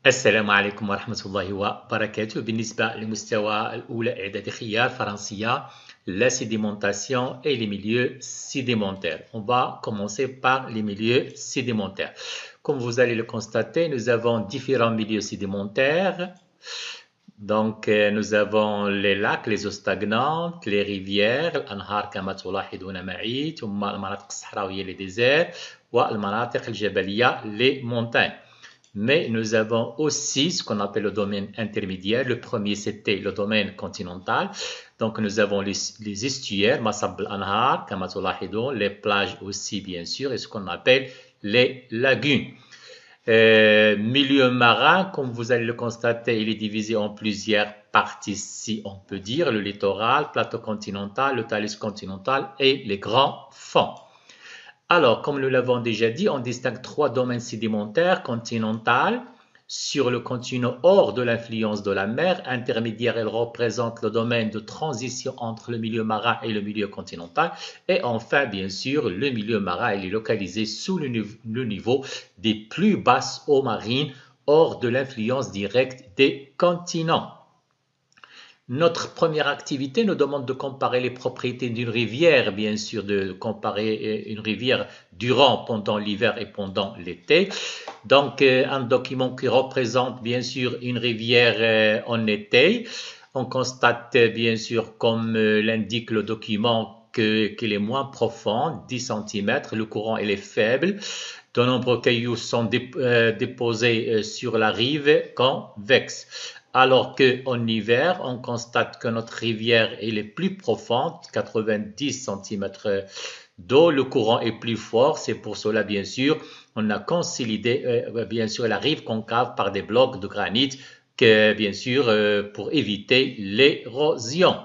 السلام عليكم ورحمة الله وبركاته. بالنسبة للمستوى الأولى إعدادي خيار فرنسية la sédimentation et les milieux sédimentaires. On va commencer par les milieux sédimentaires. Comme vous allez le constater, nous avons différents milieux sédimentaires. Donc, nous avons les lacs, les eaux stagnantes, les rivières, الأنهار كما تلاحظون معي، ثم المناطق الصحراوية les déserts والمناطق الجبلية les montagnes. Mais nous avons aussi ce qu'on appelle le domaine intermédiaire. Le premier, c'était le domaine continental. Donc, nous avons les estuaires, Masab al-Anhar, kama tulahidun, les plages aussi, bien sûr, et ce qu'on appelle les lagunes. Milieu marin, comme vous allez le constater, il est divisé en plusieurs parties, si on peut dire, le littoral, plateau continental, le talus continental et les grands fonds. Alors, comme nous l'avons déjà dit, on distingue trois domaines sédimentaires: continental, sur le continent hors de l'influence de la mer; intermédiaire, elle représente le domaine de transition entre le milieu marin et le milieu continental; et enfin, bien sûr, le milieu marin, il est localisé sous le niveau des plus basses eaux marines, hors de l'influence directe des continents. Notre première activité nous demande de comparer les propriétés d'une rivière, bien sûr, de comparer une rivière pendant l'hiver et pendant l'été. Donc, un document qui représente, bien sûr, une rivière en été. On constate, bien sûr, comme l'indique le document, qu'il est moins profond, 10 cm, le courant il est faible. De nombreux cailloux sont déposés sur la rive convexe. Alors qu'en hiver, on constate que notre rivière est plus profonde, 90 cm d'eau, le courant est plus fort. C'est pour cela, bien sûr, on a consolidé bien sûr la rive concave par des blocs de granit, bien sûr, pour éviter l'érosion.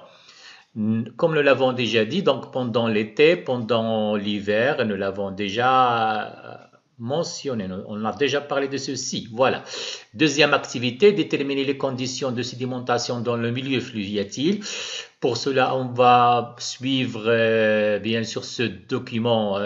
Comme nous l'avons déjà dit, donc pendant l'été, pendant l'hiver, nous l'avons déjà mentionné, on a déjà parlé de ceci. Voilà. Deuxième activité, déterminer les conditions de sédimentation dans le milieu fluviatile. Pour cela, on va suivre bien sûr ce document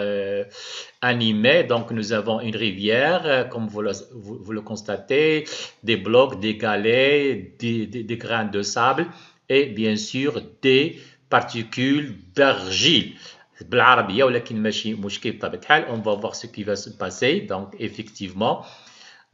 animé. Donc, nous avons une rivière, comme vous le constatez, des blocs, des galets, des grains de sable et bien sûr des particules d'argile. بالعربية ولكن ماشي مشكل بطبيعة الحال. On va voir ce qui va se passer. Donc effectivement,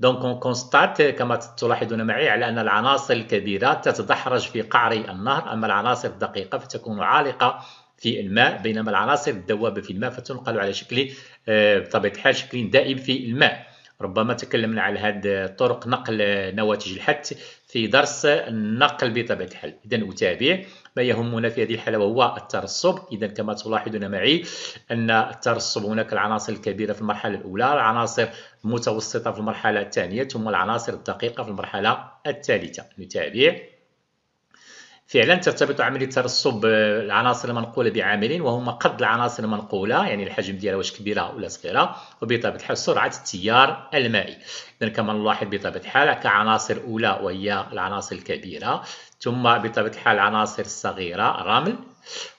donc on constate كما تلاحظون معي على أن العناصر الكبيرة تتدحرج في قعر النهر، أما العناصر الدقيقة فتكون عالقة في الماء، بينما العناصر الذوابة في الماء فتنقل على شكل بطبيعة الحال شكل دائم في الماء. ربما تكلمنا على هذه طرق نقل نواتج الحث في درس النقل بطبيعة الحال. إذا أتابع. ما يهمنا في هذه الحالة وهو الترسب. إذا كما تلاحظون معي أن الترسب هناك العناصر الكبيرة في المرحلة الأولى، العناصر المتوسطة في المرحلة الثانية، ثم العناصر الدقيقة في المرحلة الثالثة. نتابع. فعلا ترتبط عملية ترسب العناصر المنقولة بعاملين، وهما قد العناصر المنقولة، يعني الحجم ديالها واش كبيرة ولا صغيرة، وبطبيعة الحال سرعة التيار المائي. إذا كما نلاحظ بطبيعة الحال كعناصر أولى وهي العناصر الكبيرة، ثم بطبيعة الحال العناصر الصغيرة رمل،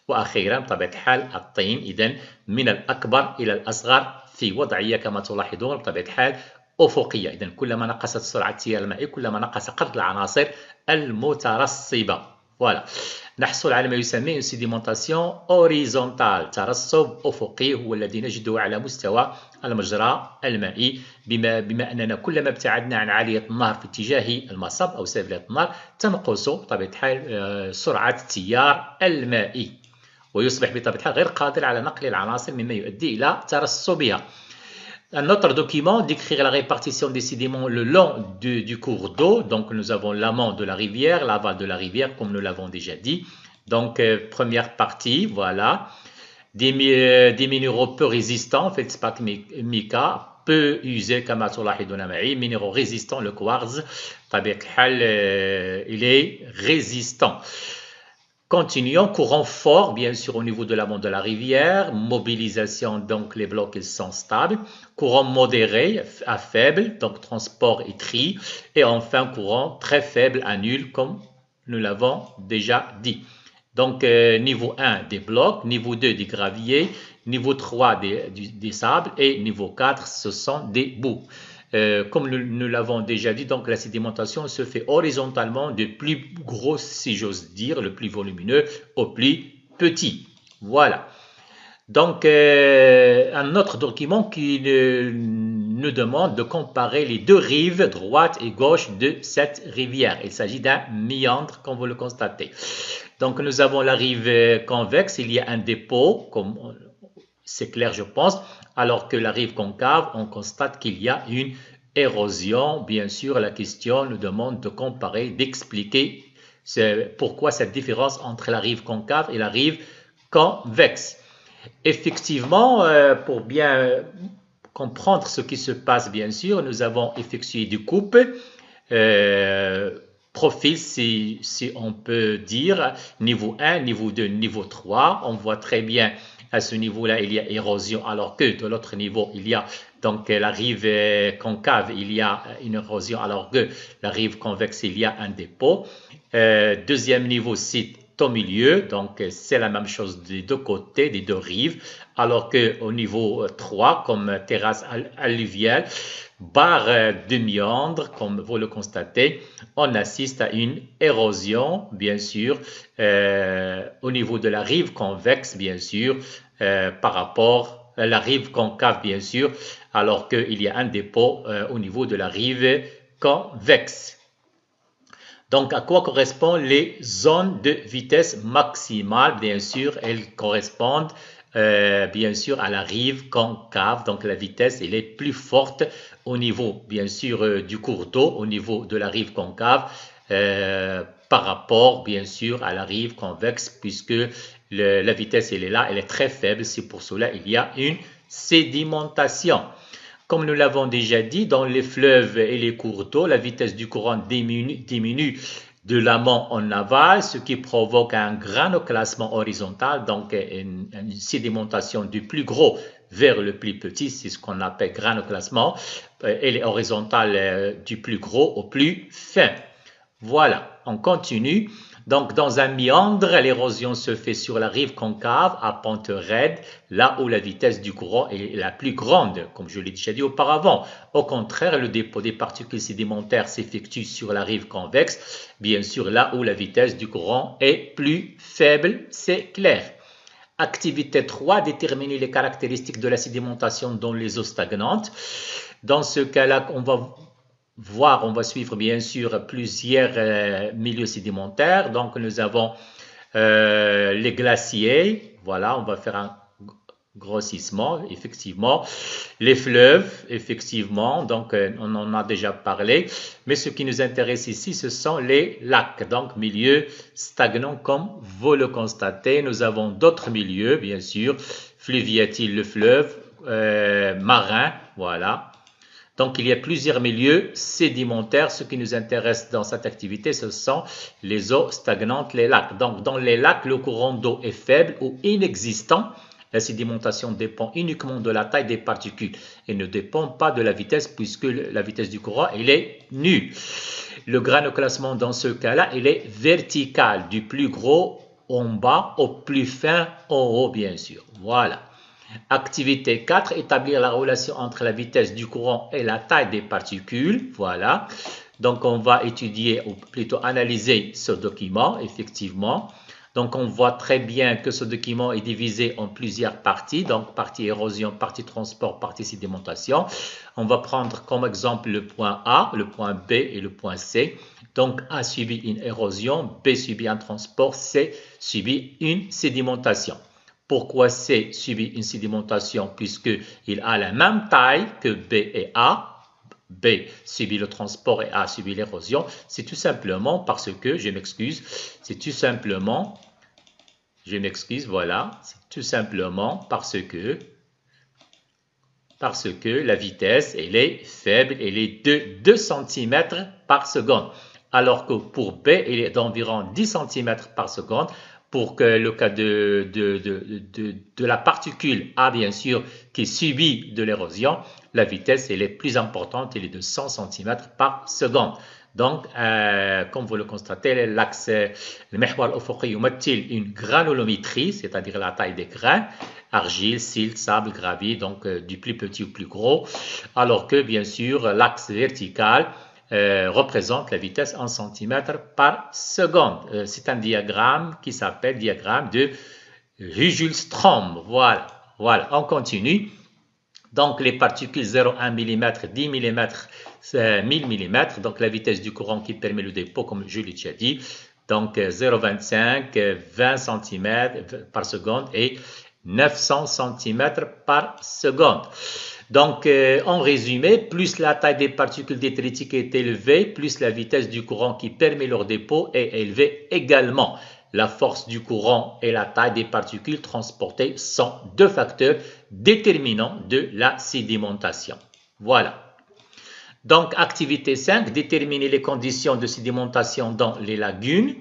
وأخيرا بطبيعة الحال الطين. إذا من الأكبر إلى الأصغر في وضعية كما تلاحظون بطبيعة الحال أفقية. إذا كلما نقصت سرعة التيار المائي كلما نقص قدر العناصر المترسبة. Voilà. نحصل على ما يسمى سيديمونتاسيون اوريزونتال، ترسب افقي هو الذي نجده على مستوى المجرى المائي، بما اننا كلما ابتعدنا عن عاليه النهر في اتجاه المصب او سافلة النهر تنقص بطبيعه الحال سرعه التيار المائي، ويصبح بطبيعه الحال غير قادر على نقل العناصر مما يؤدي الى ترسبها. Un autre document décrit la répartition des sédiments le long du cours d'eau. Donc, nous avons l'amont de la rivière, l'aval de la rivière, comme nous l'avons déjà dit. Donc, première partie, voilà. Des minéraux peu résistants, feldspar mica, peu usés, comme تلاحظون معي, minéraux résistants, le quartz, بطبيعة الحال, il est résistant. Continuons, courant fort, bien sûr, au niveau de l'amont de la rivière. Mobilisation, donc les blocs ils sont stables. Courant modéré à faible, donc transport et tri. Et enfin, courant très faible à nul, comme nous l'avons déjà dit. Donc, niveau 1 des blocs, niveau 2 des graviers, niveau 3 des sables et niveau 4 ce sont des boues. Comme nous l'avons déjà dit, donc la sédimentation se fait horizontalement du plus gros, si j'ose dire, le plus volumineux au plus petit. Voilà. Donc, un autre document qui nous demande de comparer les deux rives, droite et gauche, de cette rivière. Il s'agit d'un méandre, comme vous le constatez. Donc, nous avons la rive convexe, il y a un dépôt, comme c'est clair, je pense, alors que la rive concave, on constate qu'il y a une érosion. Bien sûr, la question nous demande de comparer, d'expliquer pourquoi cette différence entre la rive concave et la rive convexe. Effectivement, pour bien comprendre ce qui se passe, bien sûr, nous avons effectué des coupes, profil, si on peut dire, niveau 1, niveau 2, niveau 3. On voit très bien à ce niveau-là, il y a érosion, alors que de l'autre niveau, il y a donc la rive concave, il y a une érosion, alors que la rive convexe, il y a un dépôt. Deuxième niveau, c'est au milieu, donc c'est la même chose des deux côtés, des deux rives, alors qu'au niveau 3, comme terrasse alluviale, barre de méandre, comme vous le constatez, on assiste à une érosion, bien sûr, au niveau de la rive convexe, bien sûr, par rapport à la rive concave, bien sûr, alors qu'il y a un dépôt au niveau de la rive convexe. Donc, à quoi correspondent les zones de vitesse maximale? Bien sûr, elles correspondent bien sûr à la rive concave. Donc, la vitesse elle est plus forte au niveau, bien sûr, du cours d'eau, au niveau de la rive concave, par rapport, bien sûr, à la rive convexe, puisque la vitesse elle est là, elle est très faible. C'est pour cela qu'il y a une sédimentation. Comme nous l'avons déjà dit, dans les fleuves et les cours d'eau, la vitesse du courant diminue de l'amont en aval, ce qui provoque un granoclassement horizontal, donc une sédimentation du plus gros vers le plus petit, c'est ce qu'on appelle granoclassement, et les horizontales du plus gros au plus fin. Voilà, on continue. Donc, dans un méandre, l'érosion se fait sur la rive concave à pente raide, là où la vitesse du courant est la plus grande, comme je l'ai déjà dit auparavant. Au contraire, le dépôt des particules sédimentaires s'effectue sur la rive convexe, bien sûr là où la vitesse du courant est plus faible, c'est clair. Activité 3, déterminer les caractéristiques de la sédimentation dans les eaux stagnantes. Dans ce cas-là, on va suivre bien sûr plusieurs milieux sédimentaires. Donc nous avons les glaciers, voilà, on va faire un grossissement, effectivement. Les fleuves, effectivement, donc on en a déjà parlé. Mais ce qui nous intéresse ici, ce sont les lacs, donc milieux stagnants comme vous le constatez. Nous avons d'autres milieux, bien sûr, fluviatiles, le fleuve, marin, voilà. Donc, il y a plusieurs milieux sédimentaires. Ce qui nous intéresse dans cette activité, ce sont les eaux stagnantes, les lacs. Donc, dans les lacs, le courant d'eau est faible ou inexistant. La sédimentation dépend uniquement de la taille des particules et ne dépend pas de la vitesse puisque la vitesse du courant, elle est nulle. Le granoclassement, dans ce cas-là, il est vertical, du plus gros en bas au plus fin en haut, bien sûr. Voilà. Activité 4, établir la relation entre la vitesse du courant et la taille des particules. Voilà. Donc, on va étudier ou plutôt analyser ce document, effectivement. Donc, on voit très bien que ce document est divisé en plusieurs parties. Donc, partie érosion, partie transport, partie sédimentation. On va prendre comme exemple le point A, le point B et le point C. Donc, A subit une érosion, B subit un transport, C subit une sédimentation. Pourquoi C subit une sédimentation puisqu'il a la même taille que B et A? B subit le transport et A subit l'érosion. C'est tout simplement parce que, c'est tout simplement parce que la vitesse, elle est faible, elle est de 2 cm par seconde. Alors que pour B, elle est d'environ 10 cm par seconde. Pour que le cas de la particule A, bien sûr, qui subit de l'érosion, la vitesse elle est plus importante, elle est de 100 cm par seconde. Donc, comme vous le constatez, l'axe, le mihwar al-ufuqi يمثل une granulométrie, c'est-à-dire la taille des grains. argile, silt, sable, gravier, donc du plus petit au plus gros, alors que bien sûr l'axe vertical représente la vitesse en centimètres par seconde. C'est un diagramme qui s'appelle diagramme de Hugel-Strom. Voilà, voilà, on continue. Donc les particules 0,1 mm, 10 mm, 1000 mm, donc la vitesse du courant qui permet le dépôt, comme je l'ai déjà dit, donc 0,25, 20 cm par seconde et 900 cm par seconde. Donc, en résumé, plus la taille des particules détritiques est élevée, plus la vitesse du courant qui permet leur dépôt est élevée également. La force du courant et la taille des particules transportées sont deux facteurs déterminants de la sédimentation. Voilà. Donc, activité 5, déterminer les conditions de sédimentation dans les lagunes.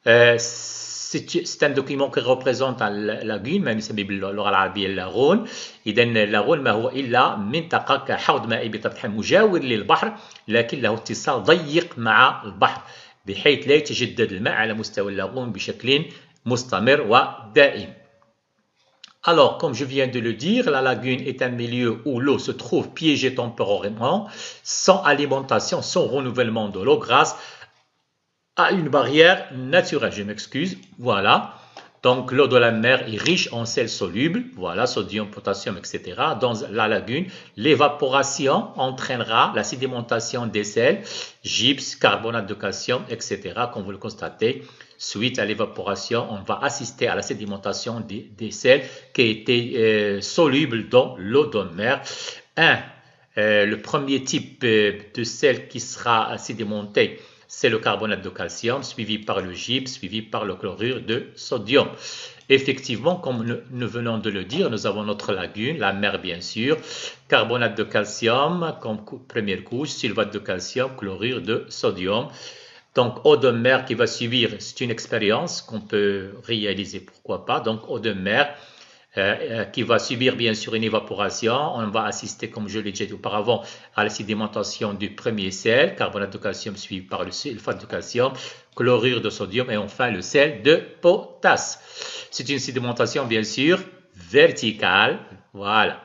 C'est un document qui représente اللاجون ما نسميه باللغه العربيه اللاغون. اذا اللاغون ما هو الا منطقه كحوض مائي بطبيعه مجاور للبحر لكن له اتصال ضيق مع البحر بحيث لا يتجدد الماء على مستوى اللاغون بشكل مستمر ودائم. Alors, comme je viens de le dire, la lagune est un milieu où l'eau se trouve piégée temporairement, sans alimentation, sans renouvellement de l'eau, grâce à une barrière naturelle. Je m'excuse. Voilà. Donc, l'eau de la mer est riche en sels solubles, voilà, sodium, potassium, etc. Dans la lagune, l'évaporation entraînera la sédimentation des sels, gypse, carbonate de calcium, etc. Comme vous le constatez, suite à l'évaporation, on va assister à la sédimentation des sels qui étaient solubles dans l'eau de mer. Le premier type de sel qui sera sédimenté, c'est le carbonate de calcium, suivi par le gypse, suivi par le chlorure de sodium. Effectivement, comme nous venons de le dire, nous avons notre lagune, la mer bien sûr, carbonate de calcium comme première couche, sulfate de calcium, chlorure de sodium. Donc, eau de mer qui va suivre, c'est une expérience qu'on peut réaliser, pourquoi pas. Donc, eau de mer qui va subir bien sûr une évaporation. On va assister, comme je l'ai déjà dit auparavant, à la sédimentation du premier sel, carbonate de calcium suivi par le sulfate de calcium, chlorure de sodium et enfin le sel de potasse. C'est une sédimentation bien sûr verticale. Voilà.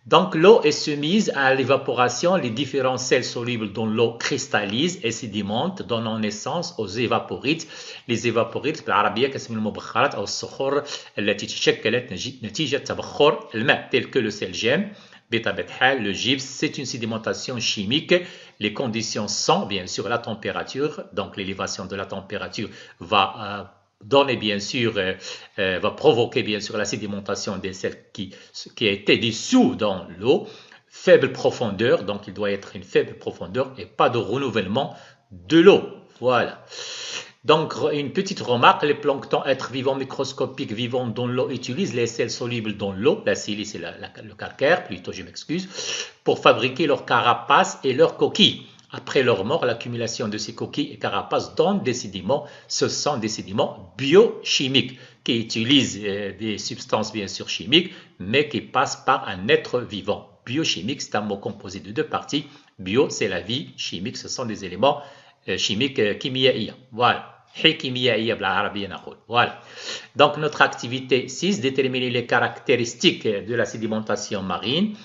Donc l'eau est soumise à l'évaporation. Les différents sels solubles dans l'eau cristallisent et sédimentent, donnant naissance aux évaporites. Les évaporites بالعربية كاسم المبخرات أو الصخور التي تشكلت نتيجة تبخر الماء tel que le sel gemme. بطبيعة الحال, le gypse, c'est une sédimentation chimique. Les conditions sont bien sûr la température. Donc l'élévation de la température va donner bien sûr, va provoquer bien sûr la sédimentation des sels qui a été dissous dans l'eau. Faible profondeur, donc il doit être une faible profondeur et pas de renouvellement de l'eau. Voilà. Donc une petite remarque, les planctons, êtres vivants microscopiques vivants dans l'eau, utilisent les sels solubles dans l'eau, la silice et le calcaire, plutôt je m'excuse, pour fabriquer leur carapace et leurs coquilles. Après leur mort, l'accumulation de ces coquilles et carapaces donne des sédiments. Ce sont des sédiments biochimiques qui utilisent des substances bien sûr chimiques, mais qui passent par un être vivant. Biochimique, c'est un mot composé de deux parties. Bio, c'est la vie. Chimique, ce sont des éléments chimiques كيميائية. Voilà. Voilà. Donc notre activité 6, déterminer les caractéristiques de la sédimentation marine.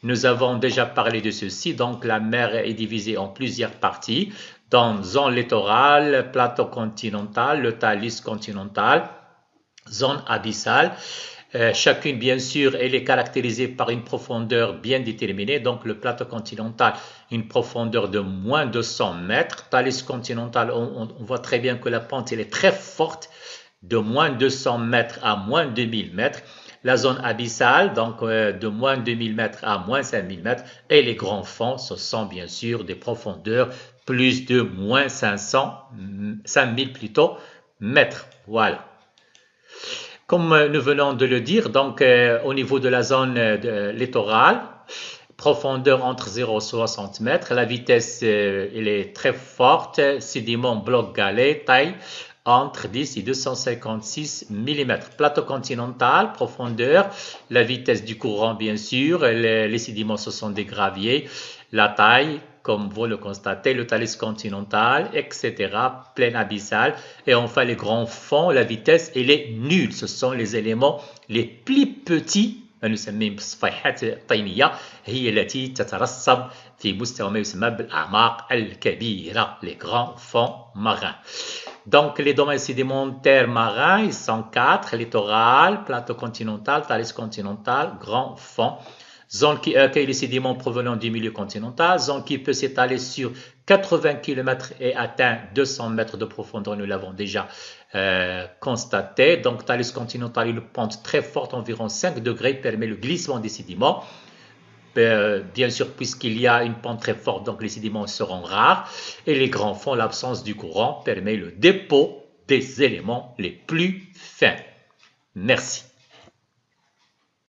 Nous avons déjà parlé de ceci, donc la mer est divisée en plusieurs parties, dans zone littorale, plateau continental, le talus continental, zone abyssale. Chacune, bien sûr, elle est caractérisée par une profondeur bien déterminée. Donc, le plateau continental, une profondeur de moins de 100 mètres. Talus continental, on voit très bien que la pente elle est très forte, de moins de 100 mètres à moins de 2000 mètres. La zone abyssale, donc de moins de 2000 mètres à moins 5000 mètres. Et les grands fonds, ce sont bien sûr des profondeurs plus de moins 5000 plutôt mètres. Voilà. Comme nous venons de le dire, donc au niveau de la zone littorale, profondeur entre 0 et 60 mètres, la vitesse elle est très forte, sédiment bloc galets, taille entre 10 et 256 mm. Plateau continental, profondeur, la vitesse du courant bien sûr, les sédiments ce sont des graviers, la taille comme vous le constatez, le talus continental, etc., plaine abyssale. Et enfin, les grands fonds, la vitesse, elle est nulle. Ce sont les éléments les plus petits نسميهم بالصفيحات الطينية هي التي تترسب في مستوى ما يسمى بالأعماق الكبيرة les grands fonds marins. Donc les domaines sédimentaires marins, ils sont 4, littoral, plateau continental, talus continental, grand fond. Zone qui accueille les sédiments provenant du milieu continental, zone qui peut s'étaler sur 80 km et atteint 200 mètres de profondeur, nous l'avons déjà constaté. Donc, talus continental, une pente très forte, environ 5 degrés, permet le glissement des sédiments. Bien sûr, puisqu'il y a une pente très forte, donc les sédiments seront rares. Et les grands fonds, l'absence du courant permet le dépôt des éléments les plus fins. Merci.